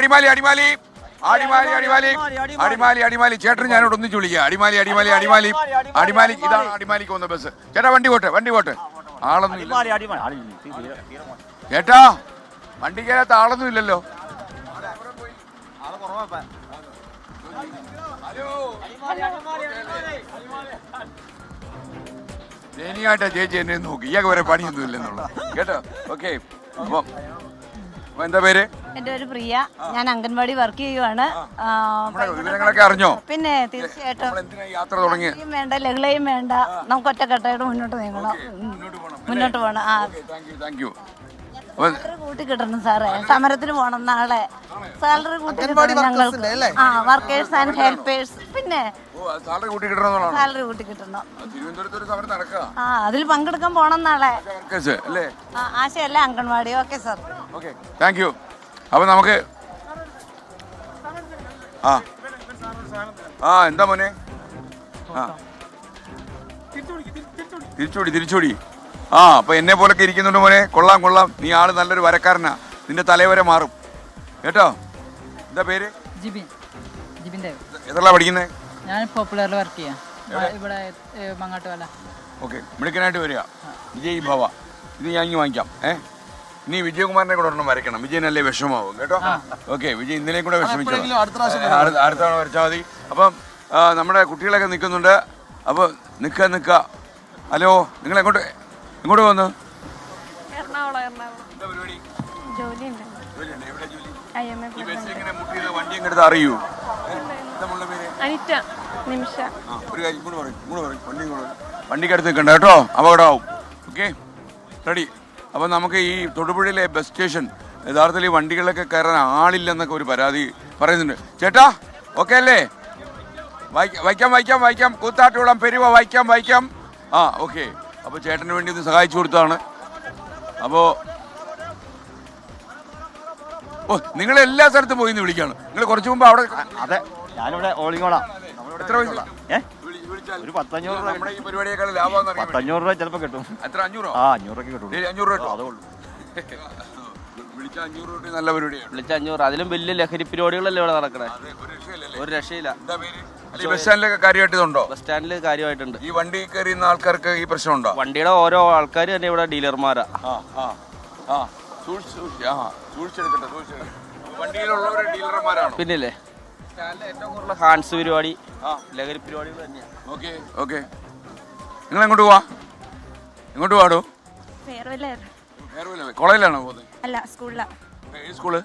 അടിമാലി അടിമാലി അടിമാലി അടിമാലി അടിമാലി അടിമാലി ചേട്ടൻ ഞാനോട് ഒന്നിച്ച് വിളിക്കുക. അടിമാലി അടിമാലി അടിമാലി അടിമാലി ഇതാണ് അടിമാലിക്ക് വന്ന ബസ്. ചേട്ടാ വണ്ടി പോട്ടെ ആളൊന്നും ചേട്ടാ വണ്ടിക്കകത്ത് ആളൊന്നും ഇല്ലല്ലോ. ദയനീയമായിട്ടാ ചേച്ചി എന്നെ നോക്കി. ഇയാൾക്ക് വരെ പണിയൊന്നും ഇല്ലെന്നുള്ള കേട്ടോ. ഓക്കെ, എന്താ പേര്? എന്റെ പേര് പ്രിയ. ഞാൻ അംഗൻവാടി വർക്ക് ചെയ്യുവാണ്. വിവരങ്ങളൊക്കെ അറിഞ്ഞോ? പിന്നെ തീർച്ചയായിട്ടും യാത്ര തുടങ്ങി വേണ്ട, ലഹളയും വേണ്ട, നമുക്ക് ഒറ്റക്കെട്ടായിട്ട് മുന്നോട്ട് നീങ്ങണം, മുന്നോട്ട് പോകണം. സാലറി കൂട്ടി കിട്ടണം സാറേ, സമരത്തിന് പോകണം നാളെ. സാലറി കൂട്ടി കിട്ടണം ഞങ്ങൾക്ക്. Workers and helpers. പിന്നെ സാലറി കൂട്ടി കിട്ടണം. അതിൽ പങ്കെടുക്കാൻ പോണം നാളെ. ആശയല്ല anganwadi. Okay sir. Thank you. അപ്പൊ നമുക്ക് എന്താ മോനെ? തിരിച്ചുടി. അപ്പൊ എന്നെ പോലൊക്കെ ഇരിക്കുന്നുണ്ട് മോനെ. കൊള്ളാം. നീ ആള് നല്ലൊരു വരക്കാരനാ. നിന്റെ തലവരെ മാറും കേട്ടോ. എന്താ പേര്? ജിബിൻ. എത്രല്ല പഠിക്കുന്നേ? ഞാൻ പോപ്പുലറിൽ വർക്ക് ചെയ്യാം ഇവിടെ മങ്ങാട്ടുവല. ഓക്കെ, മിടുക്കനായിട്ട് വരിക. വിജയ് ഭവ. ഇത് ഞാൻ ഇങ്ങ് വാങ്ങിക്കാം. നീ വിജയകുമാറിനെ കൂടെ ഒരെണ്ണം വരയ്ക്കണം. വിജയനല്ലേ വിഷമാവും കേട്ടോ. ഓക്കെ, വിജയ് ഇന്നലെയും കൂടെ വിഷമിച്ചോ. അടുത്ത തവണ വരച്ചാൽ മതി. അപ്പം നമ്മുടെ കുട്ടികളൊക്കെ നിൽക്കുന്നുണ്ട്. അപ്പോൾ നിൽക്ക. ഹലോ, നിങ്ങൾ എങ്ങോട്ട് വന്നു? അറിയൂ. വണ്ടിക്കടുത്ത് നിൽക്കണ്ട കേട്ടോ, അപകടമാവും. Okay, ready. അപ്പം നമുക്ക് ഈ തൊടുപുഴയിലെ ബസ് സ്റ്റേഷൻ യഥാർത്ഥത്തിൽ ഈ വണ്ടികളിലൊക്കെ കയറാൻ ആളില്ലെന്നൊക്കെ ഒരു പരാതി പറയുന്നുണ്ട്. ചേട്ടാ ഓക്കെ അല്ലേ? വൈക്കം കൂത്താട്ടുകുളം പെരുവ വൈക്കം. ഓക്കെ. അപ്പോൾ ചേട്ടന് വേണ്ടി ഒന്ന് സഹായിച്ചു കൊടുത്താണ്. അപ്പോൾ നിങ്ങൾ എല്ലാ സ്ഥലത്തും പോയി എന്ന് വിളിക്കാണ്. നിങ്ങൾ കുറച്ച് മുമ്പ് അവിടെ. അതെ, ഞാനിവിടെ ഓളിങ്ങോളാം. എത്ര ഒരു 500 രൂപ. നമ്മുടെ ഈ പരിപാടിയേക്കാൾ ലാഭം 500 രൂപ ചിലപ്പോൾ കിട്ടും. എത്ര? 500? 500 കിട്ടും. 500 രൂപ വിളിച്ച 500 രൂപ നല്ല പരിപാടിയാണ്. വിളിച്ച 500. അതിലും വലിയ ലഹരി പരിപാടികളല്ലേ ഇവിടെ നടക്കണേ. ഒരു രക്ഷയില്ല. ബസ് സ്റ്റാൻഡിലൊക്കെ കാര്യമായിട്ടുണ്ടോ? ബസ് സ്റ്റാൻഡിൽ കാര്യമായിട്ടുണ്ട്. ഈ വണ്ടി കയറിയുന്ന ആൾക്കാർക്ക് ഈ പ്രശ്നമുണ്ടോ? വണ്ടിയുടെ ഓരോ ആൾക്കാർ തന്നെ ഇവിടെ ഡീലർമാരാ. പിന്നില്ലേ സ്റ്റാൻഡിലെ ഏറ്റവും കൂടുതൽ ഹാൻസ് പരിപാടി, ലഹരി പരിപാടികൾ തന്നെയാണ്. ഓക്കെ. നിങ്ങൾ എങ്ങോട്ട് പോവാടോ? കോളേജിലാണോ പോകുന്നത്? അല്ല, സ്കൂളിലാണ്. സ്കൂള്